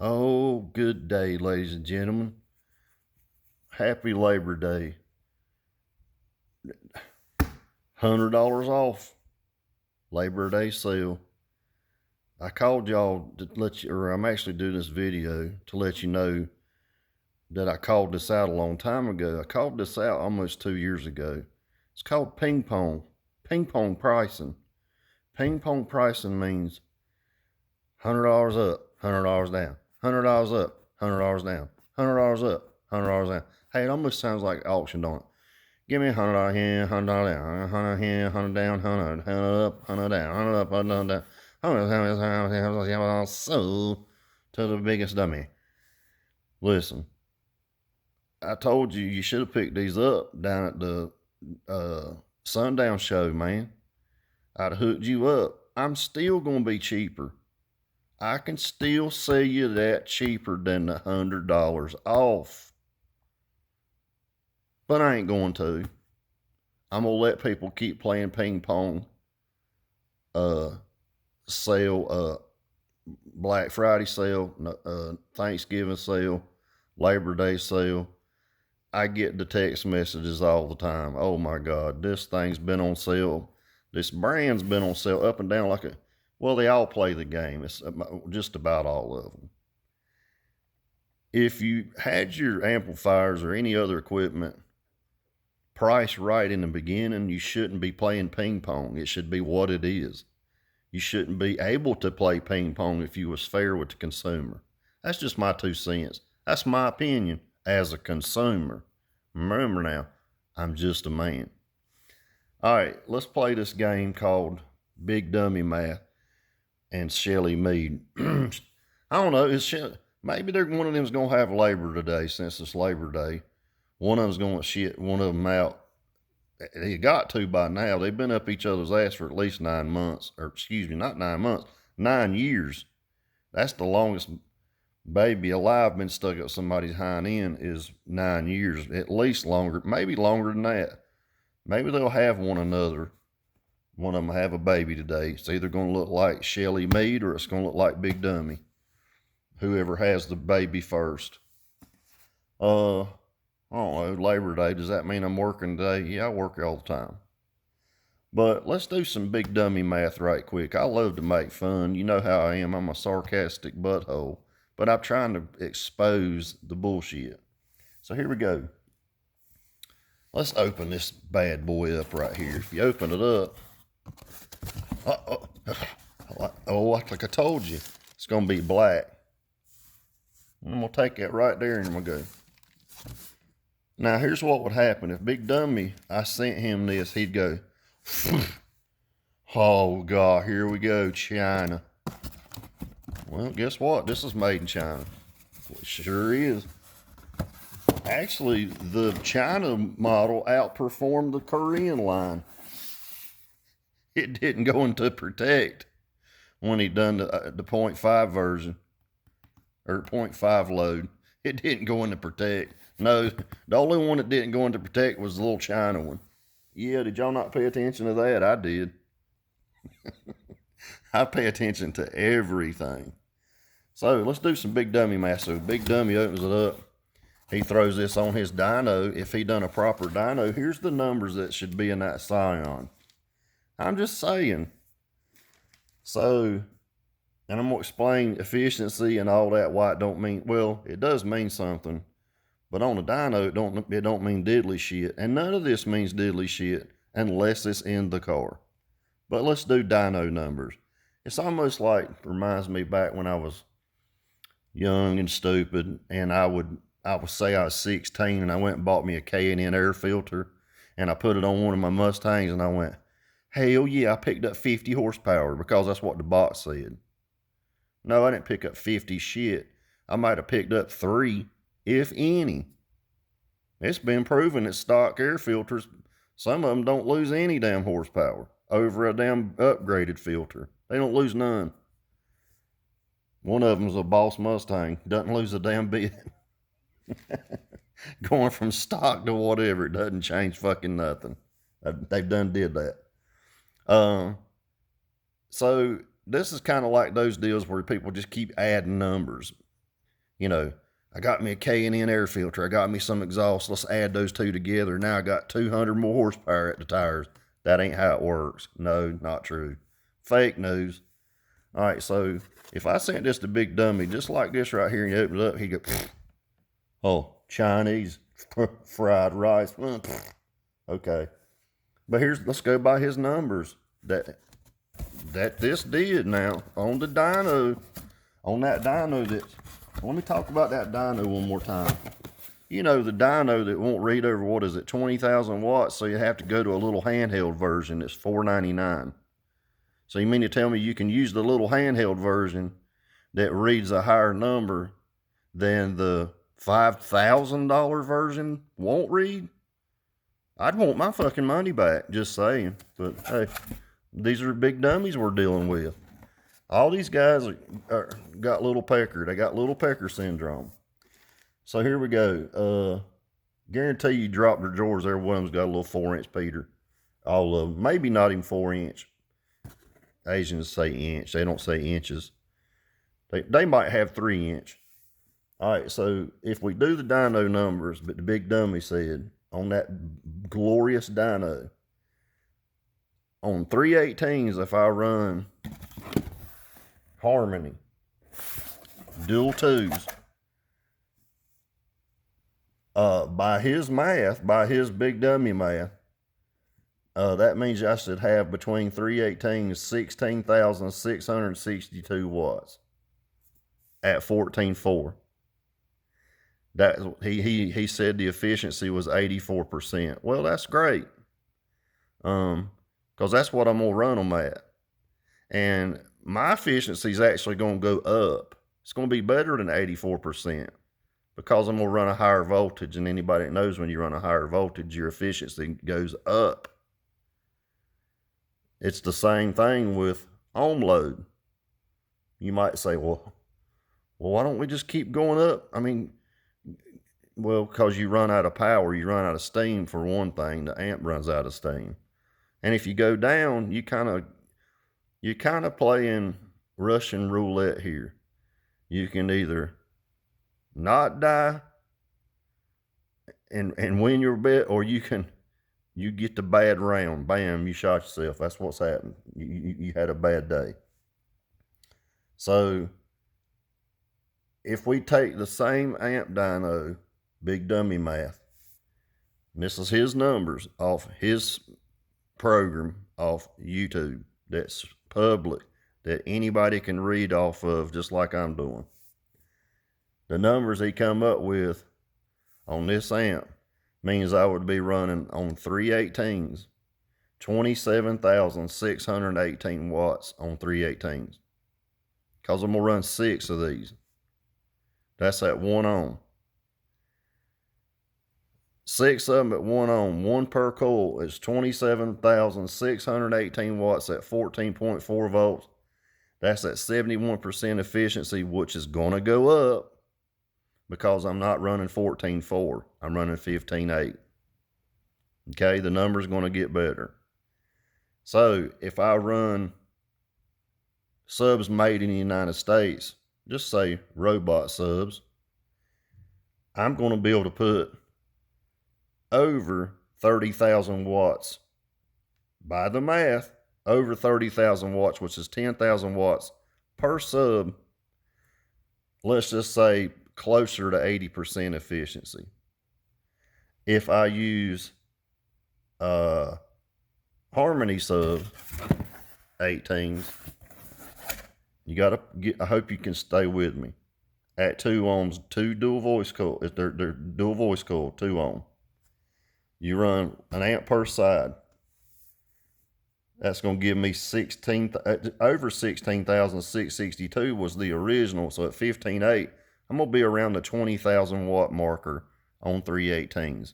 Oh, good day, ladies and gentlemen. Happy Labor Day. $100 off. Labor Day sale. I called y'all to let you, or I'm actually doing this video to let you know that I called this out a long time ago. I called this out almost 2 years ago. It's called ping pong. Ping pong pricing. Ping pong pricing means $100 up, $100 down, $100 up, $100 down, $100 up, $100 down. Hey, it almost sounds like auction, don't it? Give me $100 here, $100 down, $100 here, $100 down, $100 up, $100 down, $100 up, $100 down, $100 so to the biggest dummy. Listen, I told you you should have picked these up down at the sundown show, man. I'd hooked you up. I'm still gonna be cheaper. I can still sell you that cheaper than the $100 off. But I ain't going to. I'm gonna let people keep playing ping pong. Sale, Black Friday sale, Thanksgiving sale, Labor Day sale. I get the text messages all the time. Oh my God, this thing's been on sale. This brand's been on sale up and down like a. Well, they all play the game. It's just about all of them. If you had your amplifiers or any other equipment priced right in the beginning, you shouldn't be playing ping pong. It should be what it is. You shouldn't be able to play ping pong if you was fair with the consumer. That's just my 2 cents. That's my opinion as a consumer. Remember now, I'm just a man. All right, let's play this game called Big Dummy Math and Shelly Mead. I don't know. Maybe one of them's gonna have labor today since it's Labor Day. One of them's gonna shit one of them out. They got to by now. They've been up each other's ass for at least 9 months, or excuse me, not 9 months, 9 years. That's the longest baby alive been stuck up somebody's hind end is 9 years, at least longer, maybe longer than that. Maybe they'll have one another. One of them have a baby today. It's either going to look like Shelly Mead or it's going to look like Big Dummy. Whoever has the baby first. I don't know, Labor Day, does that mean I'm working today? Yeah, I work all the time. But let's do some Big Dummy math right quick. I love to make fun. You know how I am. I'm a sarcastic butthole. But I'm trying to expose the bullshit. So here we go. Let's open this bad boy up right here. If you open it up, like I told you, it's going to be black. I'm going to take that right there and I'm going to go. Now, here's what would happen. If Big Dummy, I sent him this, he'd go, oh, God, here we go, China. Well, guess what? This is made in China. It sure is. Actually, the China model outperformed the Korean line. It didn't go into protect when he done the 0.5 version, or 0.5 load. It didn't go into protect. No, the only one that didn't go into protect was the little China one. Yeah, did y'all not pay attention to that? I did. I pay attention to everything. So let's do some Big Dummy math. So Big Dummy opens it up. He throws this on his dyno. If he done a proper dyno, here's the numbers that should be in that Scion. I'm just saying. So, and I'm going to explain efficiency and all that, why it don't mean, well, it does mean something. But on a dyno, it don't mean diddly shit. And none of this means diddly shit unless it's in the car. But let's do dyno numbers. It's almost like, reminds me back when I was young and stupid, and I would say I was 16 and I went and bought me a K&N air filter and I put it on one of my Mustangs and I went, hell yeah, I picked up 50 horsepower because that's what the box said. No, I didn't pick up 50 shit. I might have picked up 3, if any. It's been proven that stock air filters, some of them don't lose any damn horsepower over a damn upgraded filter. They don't lose none. One of them's a Boss Mustang. Doesn't lose a damn bit. Going from stock to whatever, it doesn't change fucking nothing. They've done did that. So this is kind of like those deals where people just keep adding numbers. You know, I got me a K&N air filter. I got me some exhaust. Let's add those two together. Now I got 200 more horsepower at the tires. That ain't how it works. No, not true. Fake news. All right, so if I sent this to Big Dummy, just like this right here, and you open it up, he go, oh, Chinese fried rice. Okay. But let's go by his numbers that this did now on the dyno, on that dyno let me talk about that dyno one more time. You know, the dyno that won't read over, what is it, 20,000 watts, so you have to go to a little handheld version. It's $4.99. So you mean to tell me you can use the little handheld version that reads a higher number than the $5,000 version won't read? I'd want my fucking money back, just saying. But hey, these are big dummies we're dealing with. All these guys got little pecker. They got little pecker syndrome. So here we go. Guarantee you drop their drawers, every one of them's got a little 4-inch Peter. All of them. Maybe not even 4-inch. Asians say inch. They don't say inches. They might have 3-inch. All right, so if we do the dyno numbers, but the Big Dummy said, on that glorious dyno, on 318s, if I run Harmony, dual twos, by his math, by his Big Dummy math, that means I should have between 318s 16,662 watts at 14.4. That he said the efficiency was 84%. Well, that's great. Because that's what I'm gonna run them at. And my efficiency is actually gonna go up. It's gonna be better than 84% because I'm gonna run a higher voltage, and anybody that knows when you run a higher voltage, your efficiency goes up. It's the same thing with ohm load. You might say, well, why don't we just keep going up? I mean, well, because you run out of power, you run out of steam for one thing. The amp runs out of steam. And if you go down, you're kind of playing Russian roulette here. You can either not die and win your bet, or you get the bad round. Bam, you shot yourself. That's what's happened. You had a bad day. So if we take the same amp dyno, Big Dummy math, and this is his numbers off his program off YouTube that's public, that anybody can read off of, just like I'm doing. The numbers he come up with on this amp means I would be running on 318s 27,618 watts on 318s, because I'm gonna run 6 of these. That's at 1 ohm. 6 of them at 1 ohm, 1 per coil, is 27,618 watts at 14.4 volts. That's at 71% efficiency, which is going to go up because I'm not running 14.4. I'm running 15.8. Okay, the number's going to get better. So if I run subs made in the United States, just say robot subs, I'm going to be able to put over 30,000 watts. By the math, over 30,000 watts, which is 10,000 watts per sub. Let's just say closer to 80% efficiency. If I use Harmony sub 18s, you gotta get, I hope you can stay with me, at 2 ohms, 2 dual voice coil, if they're dual voice coil, 2 ohm. You run an amp per side. That's going to give me over 16,662 was the original. So at 15.8, I'm going to be around the 20,000 watt marker on 318s.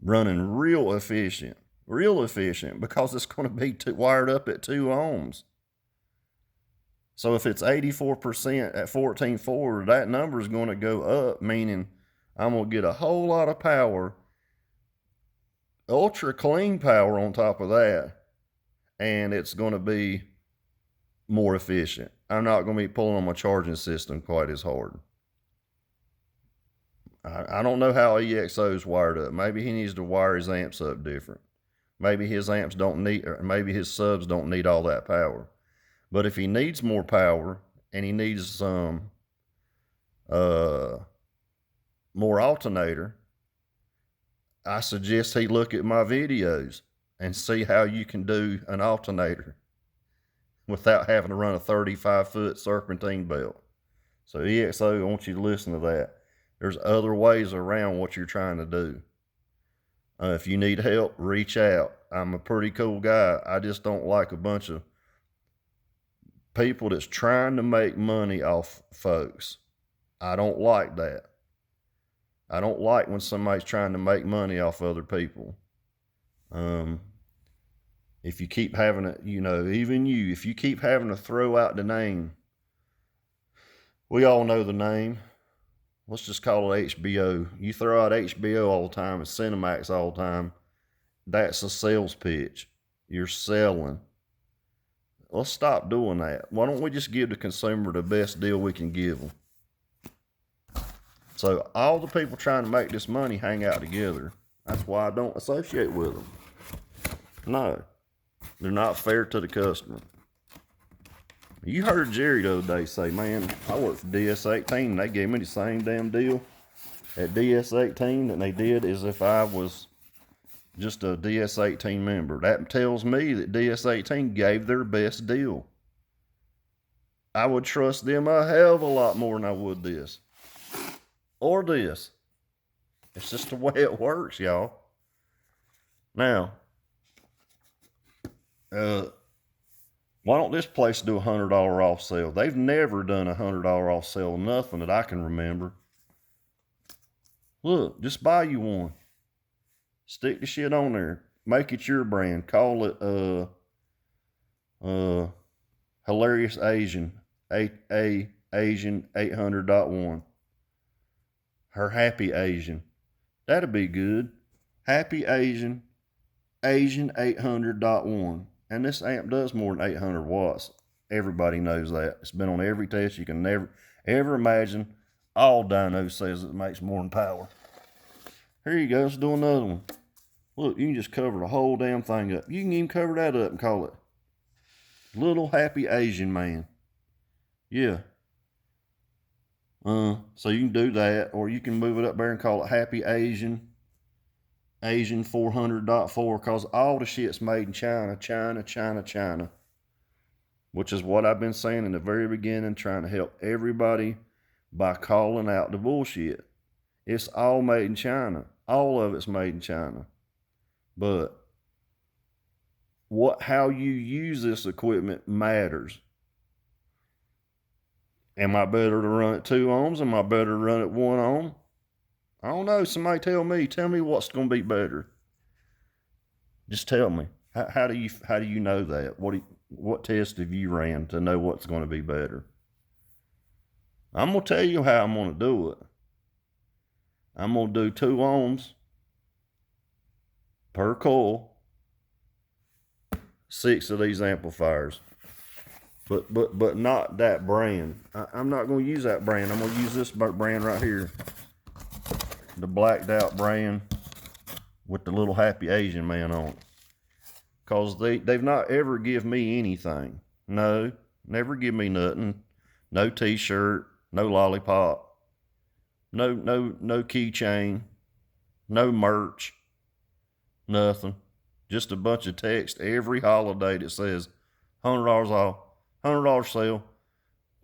Running real efficient because it's going to be wired up at 2 ohms. So if it's 84% at 14.4, that number is going to go up, meaning I'm going to get a whole lot of power, ultra clean power on top of that, and it's going to be more efficient. I'm not going to be pulling on my charging system quite as hard. I don't know how EXO is wired up. Maybe he needs to wire his amps up different. Maybe his amps don't need, or maybe his subs don't need all that power. But if he needs more power and he needs some more alternator, I suggest he look at my videos and see how you can do an alternator without having to run a 35-foot serpentine belt. So EXO, I want you to listen to that. There's other ways around what you're trying to do. If you need help, reach out. I'm a pretty cool guy. I just don't like a bunch of people that's trying to make money off folks. I don't like that. I don't like when somebody's trying to make money off other people. If you keep having to, even you, if you keep having to throw out the name, we all know the name. Let's just call it HBO. You throw out HBO all the time and Cinemax all the time. That's a sales pitch. You're selling. Let's stop doing that. Why don't we just give the consumer the best deal we can give them? So all the people trying to make this money hang out together. That's why I don't associate with them. No, they're not fair to the customer. You heard Jerry the other day say, man, I work for DS18 and they gave me the same damn deal at DS18 that they did as if I was just a DS18 member. That tells me that DS18 gave their best deal. I would trust them a hell of a lot more than I would this. Or this. It's just the way it works, y'all. Now, why don't this place do a $100 off sale? They've never done a $100 off sale, nothing that I can remember. Look, just buy you one. Stick the shit on there. Make it your brand. Call it Hilarious Asian. Asian 800.1. Her Happy Asian. That'd be good. Happy Asian 800.1. And this amp does more than 800 watts. Everybody knows that. It's been on every test you can never ever imagine. All dynos says it makes more than power. Here you go. Let's do another one. Look, you can just cover the whole damn thing up. You can even cover that up and call it Little Happy Asian Man. Yeah. So you can do that, or you can move it up there and call it Happy Asian 400.4, because all the shit's made in China, which is what I've been saying in the very beginning, trying to help everybody by calling out the bullshit. It's all made in China. All of it's made in China. But how you use this equipment matters. Am I better to run at 2 ohms? Am I better to run at 1 ohm? I don't know. Somebody tell me. Tell me what's going to be better. Just tell me. How do you know that? What test have you ran to know what's going to be better? I'm going to tell you how I'm going to do it. I'm going to do 2 ohms per coil. 6 of these amplifiers. But not that brand. I'm not going to use that brand. I'm going to use this brand right here. The blacked out brand with the Little Happy Asian Man on it. Because they've not ever give me anything. No, never give me nothing. No t-shirt, no lollipop, no keychain, no merch, nothing. Just a bunch of text every holiday that says $100 off, $100 sale,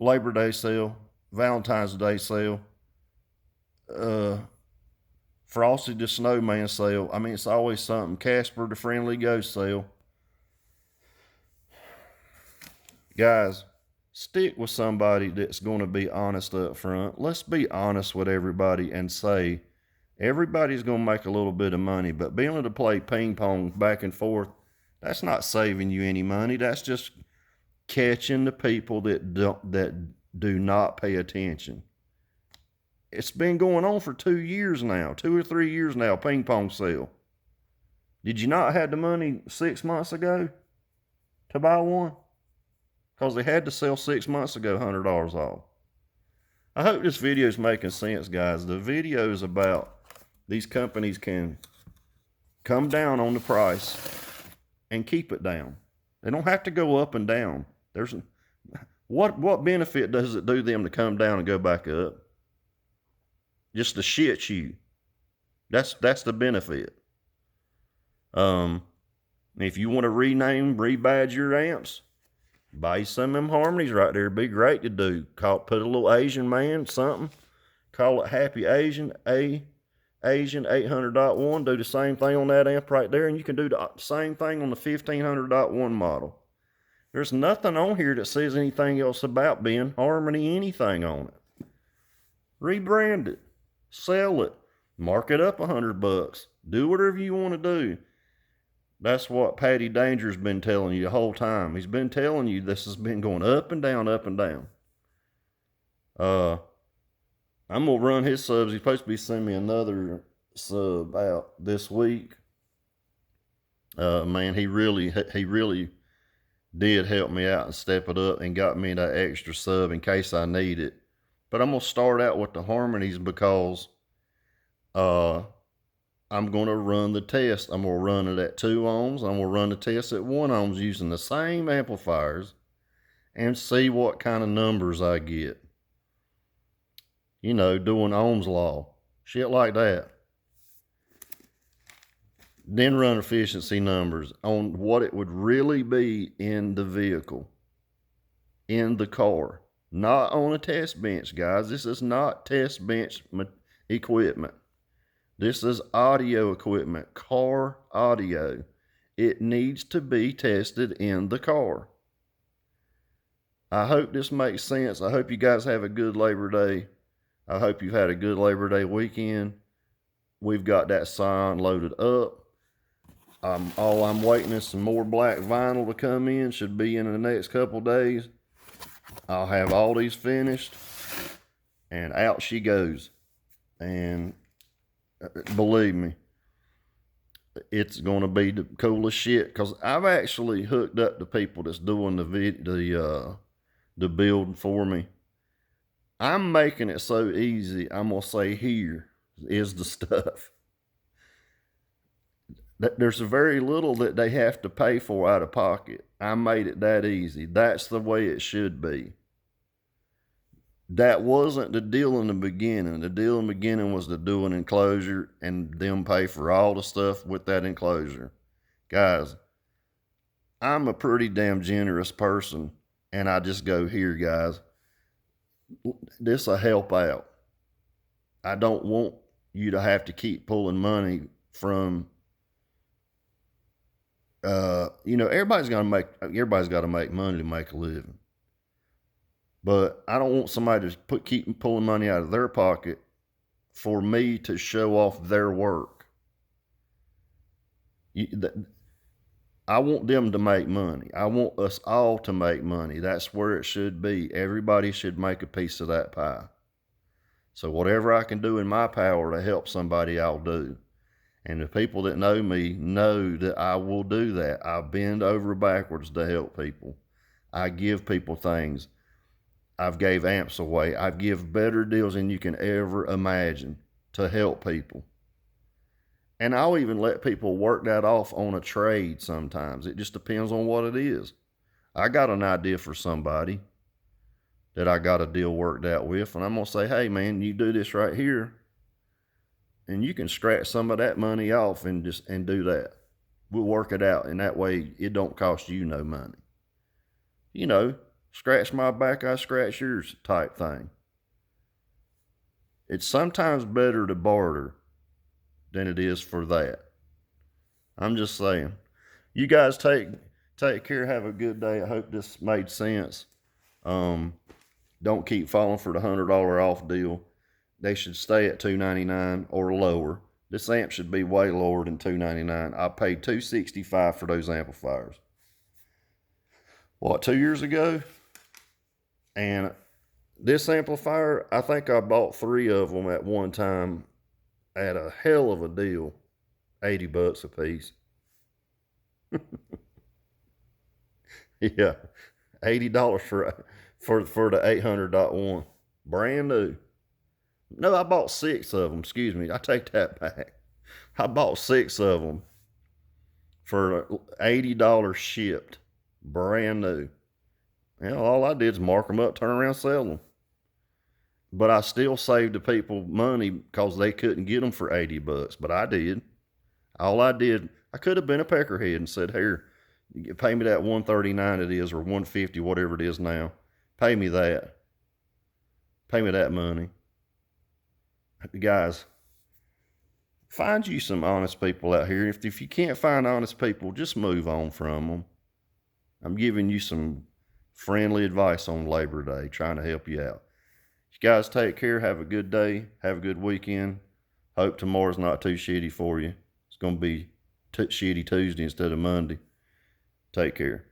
Labor Day sale, Valentine's Day sale, Frosty the Snowman sale. I mean, it's always something. Casper the Friendly Ghost sale. Guys, stick with somebody that's going to be honest up front. Let's be honest with everybody and say everybody's going to make a little bit of money, but being able to play ping pong back and forth, that's not saving you any money. That's just catching the people that do not pay attention. It's been going on for 2 years now, 2 or 3 years now, ping pong sale. Did you not have the money 6 months ago to buy one? because they had to sell 6 months ago $100 off. I hope this video is making sense, guys. The video is about these companies can come down on the price and keep it down. They don't have to go up and down. There's what benefit does it do them to come down and go back up? Just to shit you. That's the benefit. If you want to rename, rebadge your amps, buy some of them harmonies right there. It'd be great to do. Put a little Asian man, something. Call it Happy Asian, Asian 800.1. Do the same thing on that amp right there, and you can do the same thing on the 1500.1 model. There's nothing on here that says anything else about being harmony anything on it. Rebrand it. Sell it. Mark it up $100. Do whatever you want to do. That's what Patty Danger's been telling you the whole time. He's been telling you this has been going up and down, up and down. I'm going to run his subs. He's supposed to be sending me another sub out this week. Man, he really did help me out and step it up and got me that extra sub in case I need it. But I'm going to start out with the harmonies because I'm going to run the test. I'm going to run it at 2 ohms. I'm going to run the test at 1 ohms using the same amplifiers and see what kind of numbers I get. You know, doing Ohm's law. Shit like that. Then run efficiency numbers on what it would really be in the vehicle, in the car. Not on a test bench, guys. This is not test bench equipment. This is audio equipment, car audio. It needs to be tested in the car. I hope this makes sense. I hope you guys have a good Labor Day. I hope you've had a good Labor Day weekend. We've got that sign loaded up. All I'm waiting is some more black vinyl to come in. Should be in the next couple days. I'll have all these finished. And out she goes. And believe me, it's going to be the coolest shit. Because I've actually hooked up the people that's doing the build for me. I'm making it so easy. I'm going to say here is the stuff. There's very little that they have to pay for out of pocket. I made it that easy. That's the way it should be. That wasn't the deal in the beginning. The deal in the beginning was to do an enclosure and them pay for all the stuff with that enclosure. Guys, I'm a pretty damn generous person, and I just go, here, guys, this will help out. I don't want you to have to keep pulling money from, everybody's got to make money to make a living. But I don't want somebody to keep pulling money out of their pocket for me to show off their work. I want them to make money. I want us all to make money. That's where it should be. Everybody should make a piece of that pie. So whatever I can do in my power to help somebody, I'll do. And the people that know me know that I will do that. I bend over backwards to help people. I give people things. I've gave amps away. I've give better deals than you can ever imagine to help people. And I'll even let people work that off on a trade sometimes. It just depends on what it is. I got an idea for somebody that I got a deal worked out with, and I'm going to say, hey, man, you do this right here, and you can scratch some of that money off and do that. We'll work it out, and that way it don't cost you no money. Scratch my back, I scratch yours type thing. It's sometimes better to barter than it is for that. I'm just saying. You guys take care. Have a good day. I hope this made sense. Don't keep falling for the $100 off deal. They should stay at $299 or lower. This amp should be way lower than $299. I paid $265 for those amplifiers. 2 years ago? And this amplifier, I think I bought 3 of them at one time at a hell of a deal. $80 a piece. Yeah, $80 for the 800.1. Brand new. No, I bought 6 of them. Excuse me. I take that back. I bought 6 of them for $80 shipped. Brand new. All I did is mark them up, turn around, sell them. But I still saved the people money because they couldn't get them for $80. But I did. All I did, I could have been a peckerhead and said, here, pay me that $139 it is, or $150, whatever it is now. Pay me that. Pay me that money. Guys, find you some honest people out here. If you can't find honest people, just move on from them. I'm giving you some friendly advice on Labor Day, trying to help you out. You guys take care. Have a good day. Have a good weekend. Hope tomorrow's not too shitty for you. It's going to be shitty Tuesday instead of Monday. Take care.